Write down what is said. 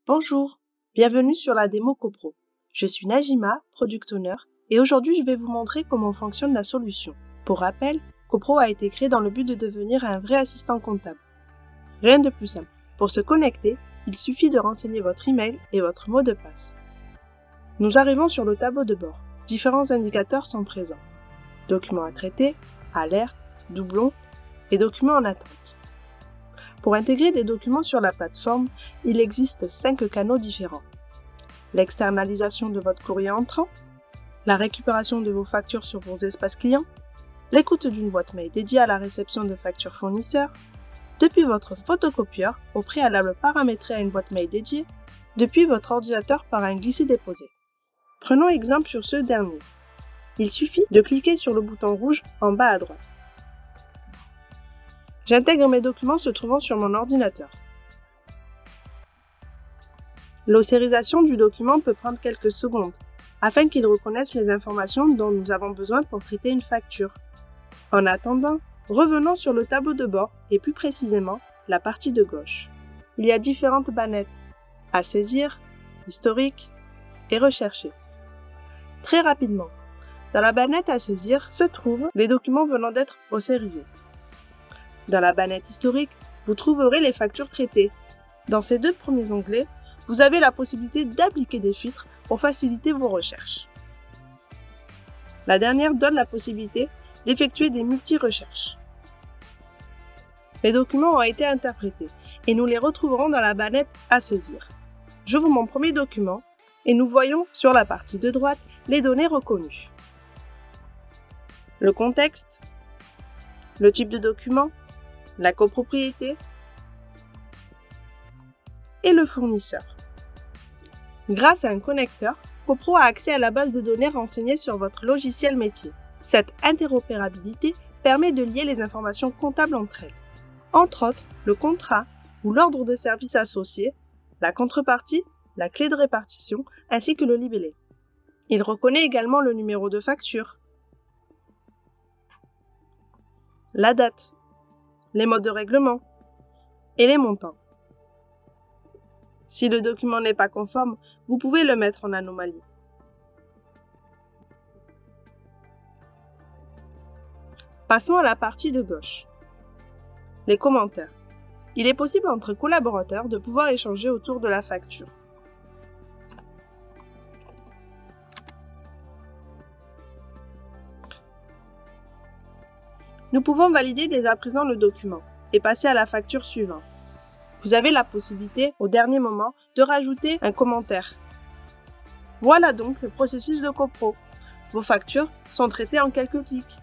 Bonjour, bienvenue sur la démo CoPro. Je suis Najima, Product Owner, et aujourd'hui je vais vous montrer comment fonctionne la solution. Pour rappel, CoPro a été créé dans le but de devenir un vrai assistant comptable. Rien de plus simple. Pour se connecter, il suffit de renseigner votre email et votre mot de passe. Nous arrivons sur le tableau de bord. Différents indicateurs sont présents. Documents à traiter, alertes, doublons et documents en attente. Pour intégrer des documents sur la plateforme, il existe 5 canaux différents. L'externalisation de votre courrier entrant, la récupération de vos factures sur vos espaces clients, l'écoute d'une boîte mail dédiée à la réception de factures fournisseurs, depuis votre photocopieur au préalable paramétré à une boîte mail dédiée, depuis votre ordinateur par un glisser-déposer. Prenons exemple sur ce dernier. Il suffit de cliquer sur le bouton rouge en bas à droite. J'intègre mes documents se trouvant sur mon ordinateur. L'ossérisation du document peut prendre quelques secondes, afin qu'il reconnaisse les informations dont nous avons besoin pour traiter une facture. En attendant, revenons sur le tableau de bord et plus précisément la partie de gauche. Il y a différentes bannettes à saisir, historique et rechercher. Très rapidement, dans la bannette à saisir se trouvent les documents venant d'être ossérisés. Dans la bannette historique, vous trouverez les factures traitées. Dans ces deux premiers onglets, vous avez la possibilité d'appliquer des filtres pour faciliter vos recherches. La dernière donne la possibilité d'effectuer des multi-recherches. Les documents ont été interprétés et nous les retrouverons dans la bannette à saisir. J'ouvre mon premier document et nous voyons sur la partie de droite les données reconnues. Le contexte, le type de document, la copropriété et le fournisseur. Grâce à un connecteur, CoPro a accès à la base de données renseignée sur votre logiciel métier. Cette interopérabilité permet de lier les informations comptables entre elles. Entre autres, le contrat ou l'ordre de service associé, la contrepartie, la clé de répartition ainsi que le libellé. Il reconnaît également le numéro de facture, la date, les modes de règlement et les montants. Si le document n'est pas conforme, vous pouvez le mettre en anomalie. Passons à la partie de gauche. Les commentaires. Il est possible entre collaborateurs de pouvoir échanger autour de la facture. Nous pouvons valider dès à présent le document et passer à la facture suivante. Vous avez la possibilité, au dernier moment, de rajouter un commentaire. Voilà donc le processus de CoPro. Vos factures sont traitées en quelques clics.